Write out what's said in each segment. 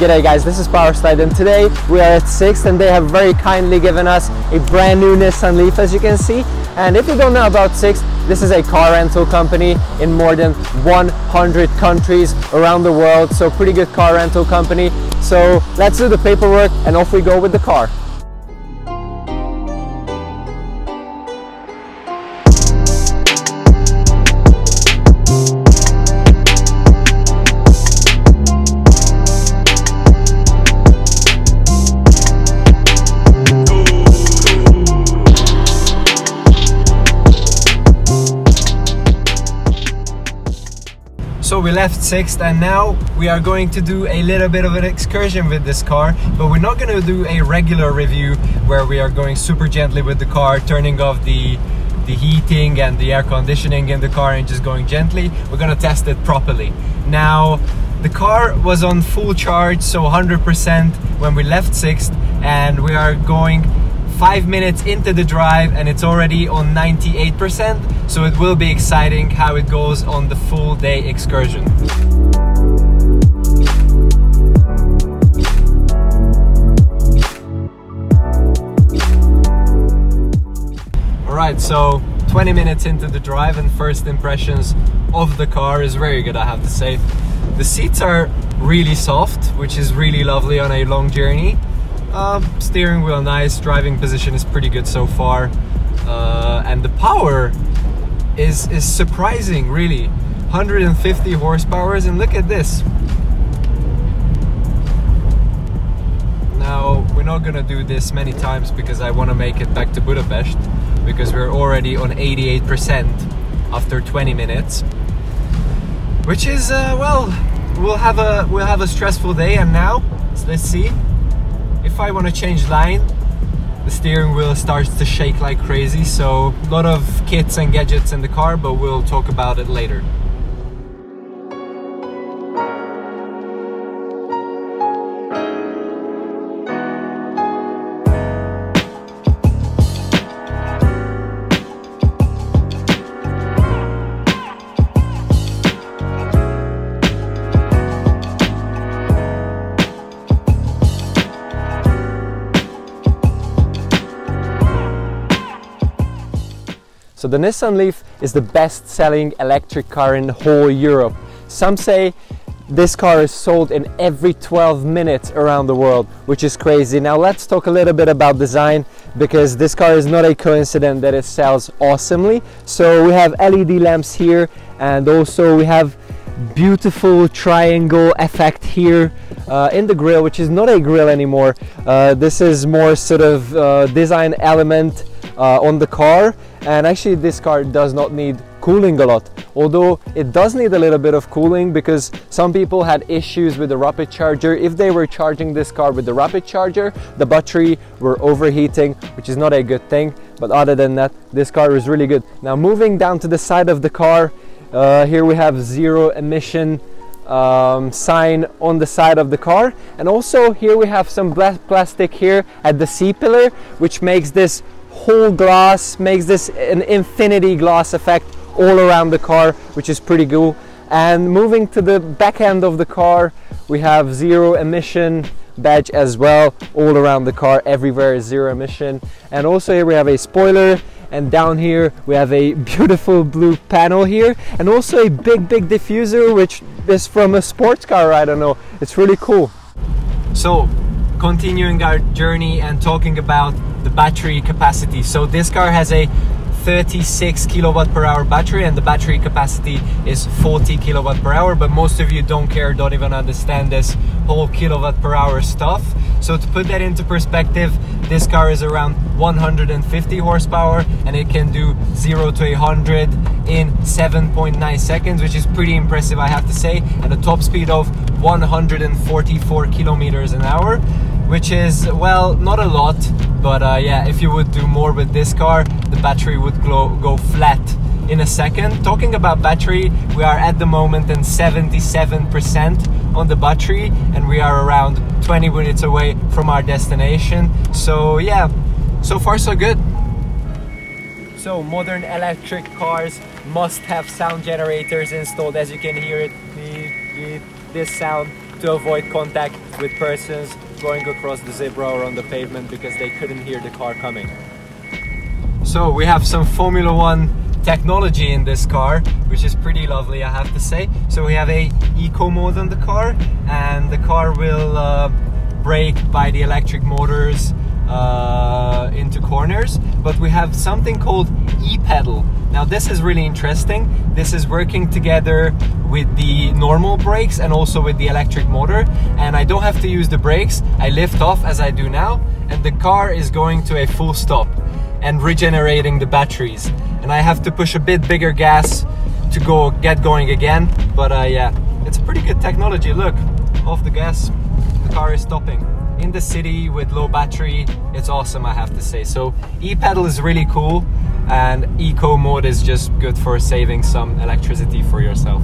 G'day guys, this is Powerslide and today we are at Sixt and they have very kindly given us a brand new Nissan Leaf, as you can see. And if you don't know about Sixt, this is a car rental company in more than 100 countries around the world, so pretty good car rental company. So let's do the paperwork and off we go with the car. So we left Sixt and now we are going to do a little bit of an excursion with this car, but we're not going to do a regular review where we are going super gently with the car, turning off the heating and the air conditioning in the car and just going gently. We're going to test it properly. Now, the car was on full charge, so 100% when we left Sixt, and we are going 5 minutes into the drive and it's already on 98%, so it will be exciting how it goes on the full day excursion. Alright, so 20 minutes into the drive and first impressions of the car is very good, I have to say. The seats are really soft, which is really lovely on a long journey. Steering wheel nice, driving position is pretty good so far, and the power is surprising, really. 150 horsepower, and look at this. Now we're not gonna do this many times because I want to make it back to Budapest, because we're already on 88% after 20 minutes, which is well, we'll have a stressful day. And now let's see. If I want to change line, the steering wheel starts to shake like crazy, so a lot of kits and gadgets in the car, but we'll talk about it later. So the Nissan Leaf is the best-selling electric car in the whole Europe. Some say this car is sold in every 12 minutes around the world, which is crazy. Now let's talk a little bit about design, because this car is not a coincidence that it sells awesomely. So we have LED lamps here, and also we have beautiful triangle effect here in the grille, which is not a grille anymore. This is more sort of design element on the car. And actually this car does not need cooling a lot, although it does need a little bit of cooling because some people had issues with the rapid charger. If they were charging this car with the rapid charger, the battery were overheating, which is not a good thing. But other than that, this car is really good. Now moving down to the side of the car, here we have zero emission sign on the side of the car, and also here we have some plastic here at the C-pillar, which makes this whole glass, makes this an infinity glass effect all around the car, which is pretty cool. And moving to the back end of the car, we have zero emission badge as well. All around the car, everywhere is zero emission. And also here we have a spoiler, and down here we have a beautiful blue panel here, and also a big diffuser, which is from a sports car, I don't know. It's really cool. So continuing our journey and talking about the battery capacity. So this car has a 36 kilowatt per hour battery and the battery capacity is 40 kilowatt per hour, but most of you don't care, don't even understand this whole kilowatt per hour stuff. So to put that into perspective, this car is around 150 horsepower and it can do 0 to 100 in 7.9 seconds, which is pretty impressive, I have to say, and a top speed of 144 kilometers an hour, which is, well, not a lot, but yeah, if you would do more with this car, the battery would go flat in a second. Talking about battery, we are at the moment in 77% on the battery and we are around 20 minutes away from our destination. So yeah, so far so good. So modern electric cars must have sound generators installed, as you can hear it, this sound to avoid contact with persons going across the zebra or on the pavement because they couldn't hear the car coming. So we have some Formula One technology in this car, which is pretty lovely, I have to say. So we have a eco mode on the car, and the car will brake by the electric motors into corners, but we have something called e-pedal. Now this is really interesting. This is working together with the normal brakes and also with the electric motor, and I don't have to use the brakes. I lift off as I do now, and the car is going to a full stop and regenerating the batteries, and I have to push a bit bigger gas to get going again, but yeah, it's a pretty good technology. Look, off the gas, the car is stopping. In the city with low battery, it's awesome, I have to say. So e-pedal is really cool, and eco mode is just good for saving some electricity for yourself.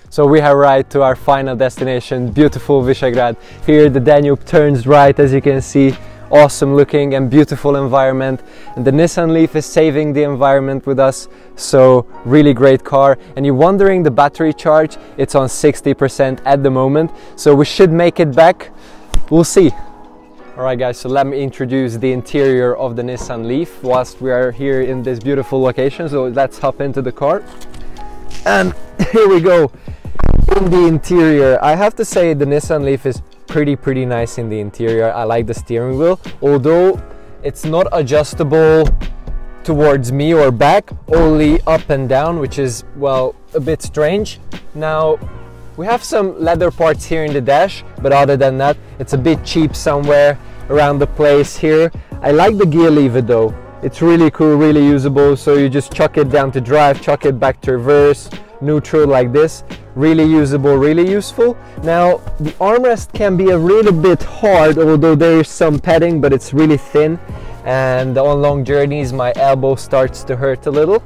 So we have arrived to our final destination, beautiful Visegrad. Here the Danube turns right, as you can see. Awesome looking and beautiful environment. And the Nissan Leaf is saving the environment with us. So really great car. And you're wondering the battery charge, it's on 60% at the moment. So we should make it back. We'll see. Alright guys, so let me introduce the interior of the Nissan Leaf whilst we are here in this beautiful location. So let's hop into the car. And here we go. In the interior, I have to say the Nissan Leaf is pretty nice in the interior. I like the steering wheel, although it's not adjustable towards me or back, only up and down, which is, well, a bit strange. Now we have some leather parts here in the dash, but other than that it's a bit cheap somewhere around the place here. I like the gear lever though. It's really cool, really usable. So you just chuck it down to drive, chuck it back to reverse, neutral, like this. Really usable, really useful. Now the armrest can be a little bit hard, although there is some padding, but it's really thin, and on long journeys my elbow starts to hurt a little.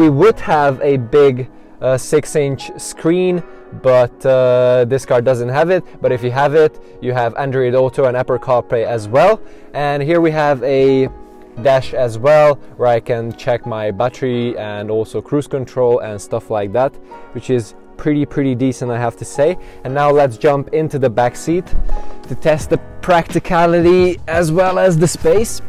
We would have a big 6-inch screen, but this car doesn't have it. But if you have it, you have Android Auto and Apple CarPlay as well. And here we have a dash as well, where I can check my battery and also cruise control and stuff like that, which is pretty decent, I have to say. And now let's jump into the back seat to test the practicality as well as the space.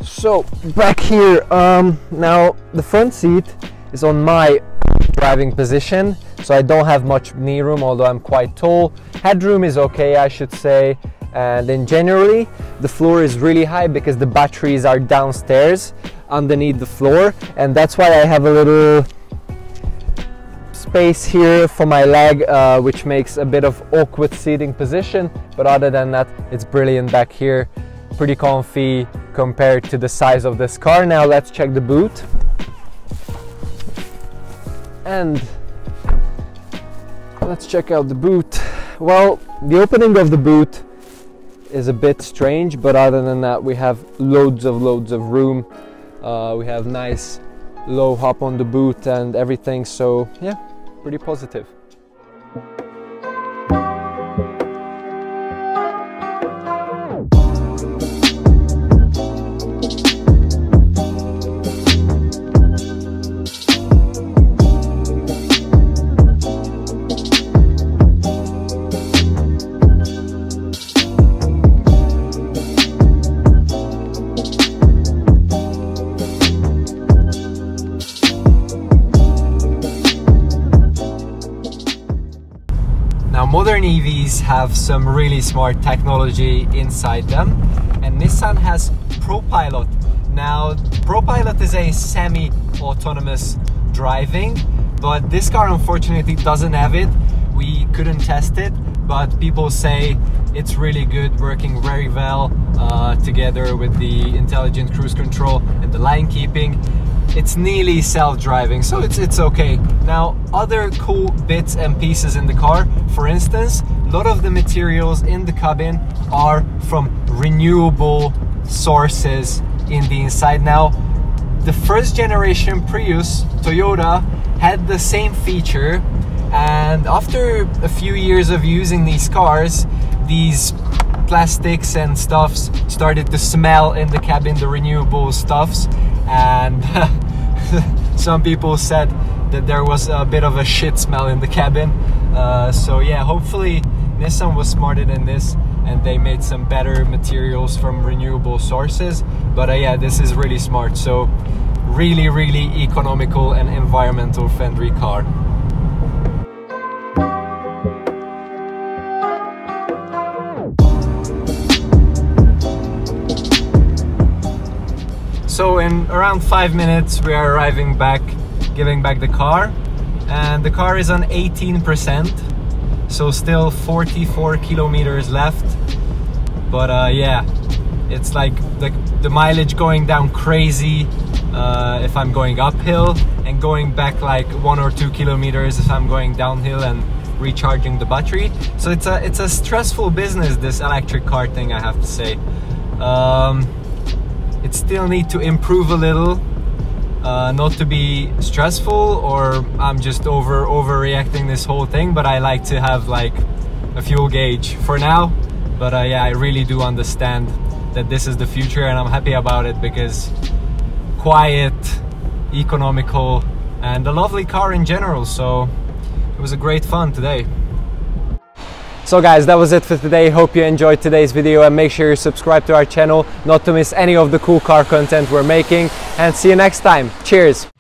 So back here, now the front seat is on my driving position, so I don't have much knee room, although I'm quite tall. Headroom is okay, I should say. And then generally the floor is really high because the batteries are downstairs underneath the floor, and that's why I have a little space here for my leg, which makes a bit of awkward seating position. But other than that, it's brilliant back here, pretty comfy compared to the size of this car. Now let's check the boot. And let's check out the boot. Well, the opening of the boot is a bit strange, but other than that we have loads of room. We have nice low hop on the boot and everything, so yeah, pretty positive. Modern EVs have some really smart technology inside them, and Nissan has ProPilot. Now, ProPilot is a semi-autonomous driving, but this car unfortunately doesn't have it. We couldn't test it, but people say it's really good, working very well together with the intelligent cruise control and the line keeping. It's nearly self-driving, so it's okay. Now, other cool bits and pieces in the car, for instance, a lot of the materials in the cabin are from renewable sources in the inside. Now, the first generation Prius, Toyota, had the same feature, and after a few years of using these cars, these plastics and stuffs started to smell in the cabin, the renewable stuffs, and some people said that there was a bit of a shit smell in the cabin. So yeah, hopefully Nissan was smarter than this and they made some better materials from renewable sources. But yeah, this is really smart. So really economical and environmental friendly car. So in around 5 minutes we are arriving back, giving back the car, and the car is on 18%, so still 44 kilometers left. But yeah, it's like the mileage going down crazy if I'm going uphill, and going back like 1 or 2 kilometers if I'm going downhill and recharging the battery. So it's a stressful business, this electric car thing, I have to say. It still need to improve a little, not to be stressful, or I'm just overreacting this whole thing, but I like to have like a fuel gauge for now. But yeah, I really do understand that this is the future, and I'm happy about it because quiet, economical, and a lovely car in general. So it was a great fun today. So guys, that was it for today. Hope you enjoyed today's video, and make sure you subscribe to our channel not to miss any of the cool car content we're making, and see you next time. Cheers!